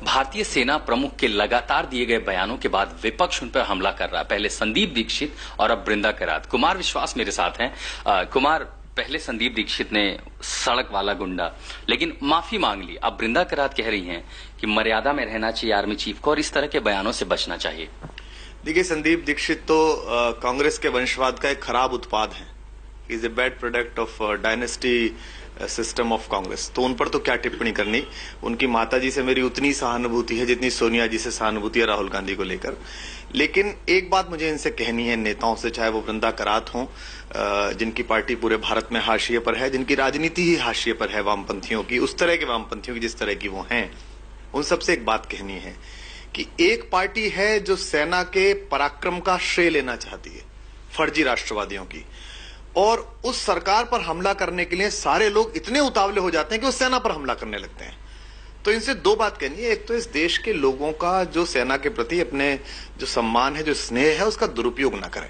भारतीय सेना प्रमुख के लगातार दिए गए बयानों के बाद विपक्ष उन पर हमला कर रहा है। पहले संदीप दीक्षित और अब बृंदा करात। कुमार विश्वास मेरे साथ हैं। कुमार, पहले संदीप दीक्षित ने सड़क वाला गुंडा, लेकिन माफी मांग ली। अब बृंदा करात कह रही हैं कि मर्यादा में रहना चाहिए आर्मी चीफ को और इस तरह के बयानों से बचना चाहिए। देखिए, संदीप दीक्षित तो कांग्रेस के वंशवाद का एक खराब उत्पाद है। Is a bad product of dynasty system of Congress. तो उन पर तो क्या टिप्पणी करनी। उनकी माताजी से मेरी उतनी सहानुभूति है जितनी सोनिया जी से सहानुभूति है राहुल गांधी को लेकर। लेकिन एक बात मुझे इनसे कहनी है, नेताओं से, चाहे वो बृंदा करात हों, जिनकी पार्टी पूरे भारत में हाशिए पर है, जिनकी राजनीति ही हाशिए पर है वामपंथियों की, उस तरह के वामपंथियों की जिस तरह की वो हैं, उन सबसे एक बात कहनी है कि एक पार्टी है जो सेना के पराक्रम का श्रेय लेना चाहती है, फर्जी राष्ट्रवादियों की, और उस सरकार पर हमला करने के लिए सारे लोग इतने उतावले हो जाते हैं कि वो सेना पर हमला करने लगते हैं। तो इनसे दो बात कहनी है। एक तो इस देश के लोगों का जो सेना के प्रति अपने जो सम्मान है, जो स्नेह है, उसका दुरुपयोग ना करें।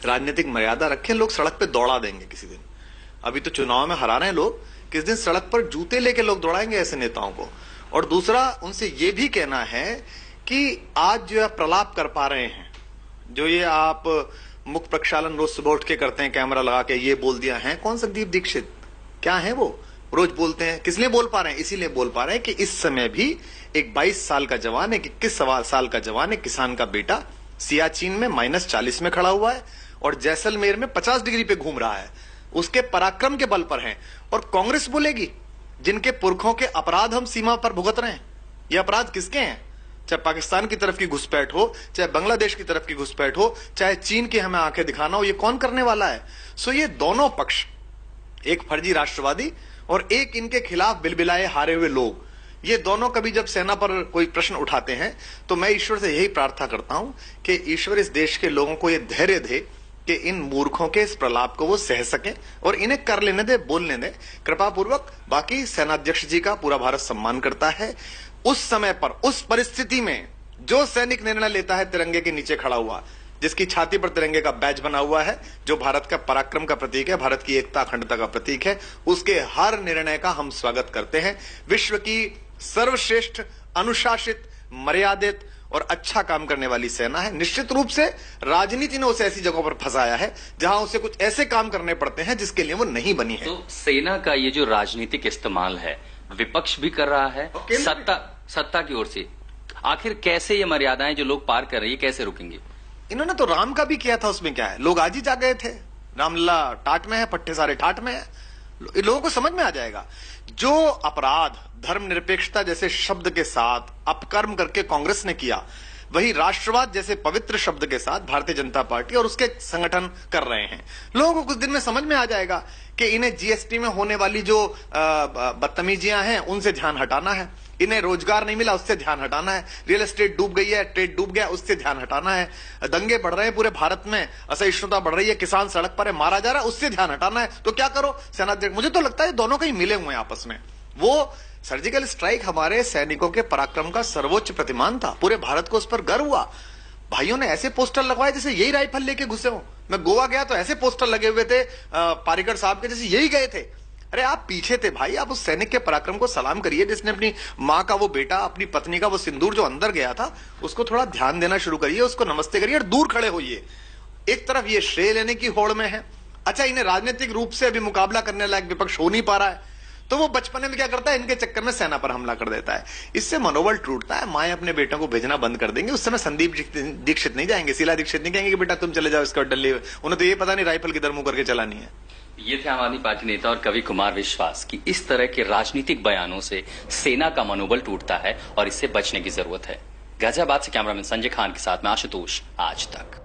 राजनीतिक मर्यादा रखें। लोग सड़क पे दौड़ा देंगे किसी दिन। अभी तो चुनाव में हरा रहे हैं लोग, किस दिन सड़क पर जूते लेके लोग दौड़ाएंगे ऐसे नेताओं को। और दूसरा, उनसे ये भी कहना है कि आज जो आप प्रलाप कर पा रहे हैं, जो ये आप मुख प्रक्षालन रोज सुबह उठ के करते हैं कैमरा लगा के, ये बोल दिया है, कौन संदीप दीक्षित, क्या है वो? रोज बोलते हैं। किस लिए बोल पा रहे हैं? इसीलिए बोल पा रहे हैं कि इस समय भी एक 22 साल का जवान है, 21 साल का जवान है, किसान का बेटा, सियाचिन में -40 में खड़ा हुआ है और जैसलमेर में 50 डिग्री पे घूम रहा है। उसके पराक्रम के बल पर है। और कांग्रेस बोलेगी जिनके पुरखों के अपराध हम सीमा पर भुगत रहे हैं। ये अपराध किसके हैं? चाहे पाकिस्तान की तरफ की घुसपैठ हो, चाहे बांग्लादेश की तरफ की घुसपैठ हो, चाहे चीन की हमें आंखें दिखाना हो, ये कौन करने वाला है? सो ये दोनों पक्ष, एक फर्जी राष्ट्रवादी और एक इनके खिलाफ बिलबिलाए हारे हुए लोग, ये दोनों कभी जब सेना पर कोई प्रश्न उठाते हैं तो मैं ईश्वर से यही प्रार्थना करता हूं कि ईश्वर इस देश के लोगों को ये धैर्य दे कि इन मूर्खों के इस प्रलाप को वो सह सकें और इन्हें कर लेने दे, बोलने दे कृपा पूर्वक। बाकी सेनाध्यक्ष जी का पूरा भारत सम्मान करता है। उस समय पर, उस परिस्थिति में जो सैनिक निर्णय लेता है तिरंगे के नीचे खड़ा हुआ, जिसकी छाती पर तिरंगे का बैज बना हुआ है, जो भारत का पराक्रम का प्रतीक है, भारत की एकता अखंडता का प्रतीक है, उसके हर निर्णय का हम स्वागत करते हैं। विश्व की सर्वश्रेष्ठ, अनुशासित, मर्यादित और अच्छा काम करने वाली सेना है। निश्चित रूप से राजनीति ने उसे ऐसी जगहों पर फंसाया है जहां उसे कुछ ऐसे काम करने पड़ते हैं जिसके लिए वो नहीं बनी है। तो सेना का ये जो राजनीतिक इस्तेमाल है, विपक्ष भी कर रहा है, सत्ता की ओर से। आखिर कैसे ये मर्यादाएं जो लोग पार कर रहे हैं, कैसे रुकेंगे? इन्होंने तो राम का भी किया था, उसमें क्या है? लोग आज ही जा गए थे। रामलला टाट में है, पट्टे सारे ठाट में है। लोगों को समझ में आ जाएगा। जो अपराध धर्मनिरपेक्षता जैसे शब्द के साथ अपकर्म करके कांग्रेस ने किया, वही राष्ट्रवाद जैसे पवित्र शब्द के साथ भारतीय जनता पार्टी और उसके संगठन कर रहे हैं। लोगों को कुछ दिन में समझ में आ जाएगा कि इन्हें जीएसटी में होने वाली जो बदतमीजियां हैं उनसे ध्यान हटाना है, इन्हें रोजगार नहीं मिला उससे ध्यान हटाना है, रियल एस्टेट डूब गई है, ट्रेड डूब गया उससे ध्यान हटाना है, दंगे बढ़ रहे हैं पूरे भारत में, असहिष्णुता बढ़ रही है, किसान सड़क पर है, मारा जा रहा है, उससे ध्यान हटाना है। तो क्या करो सेनाध्यक्ष? मुझे तो लगता है दोनों कहीं मिले हुए हैं आपस में। वो सर्जिकल स्ट्राइक हमारे सैनिकों के पराक्रम का सर्वोच्च प्रतिमान था। पूरे भारत को उस पर गर्व हुआ। भाइयों ने ऐसे पोस्टर लगवाए जैसे यही राइफल लेके घुसे हो। मैं गोवा गया तो ऐसे पोस्टर लगे हुए थे पारीकर साहब के, जैसे यही गए थे। अरे आप पीछे थे भाई, आप उस सैनिक के पराक्रम को सलाम करिए जिसने अपनी माँ का वो बेटा, अपनी पत्नी का वो सिंदूर जो अंदर गया था, उसको थोड़ा ध्यान देना शुरू करिए, उसको नमस्ते करिए और दूर खड़े होइए। एक तरफ ये श्रेय लेने की होड़ में है। अच्छा, इन्हें राजनीतिक रूप से अभी मुकाबला करने लायक विपक्ष हो नहीं पा रहा है, तो वो बचपने में क्या करता है, इनके चक्कर में सेना पर हमला कर देता है। इससे मनोबल टूटता है। माएं अपने बेटों को भेजना बंद कर देंगे। उस समय संदीप दीक्षित नहीं जाएंगे, शीला दीक्षित नहीं कहेंगे कि बेटा तुम चले जाओ स्कर्ट डले। उन्हें तो ये पता नहीं राइफल किधर मुंह करके चलानी है। ये थे आम आदमी पार्टी नेता और कवि कुमार विश्वास की इस तरह के राजनीतिक बयानों से सेना का मनोबल टूटता है और इससे बचने की जरूरत है। गाजियाबाद से कैमरामैन संजय खान के साथ में आशुतोष, आज तक।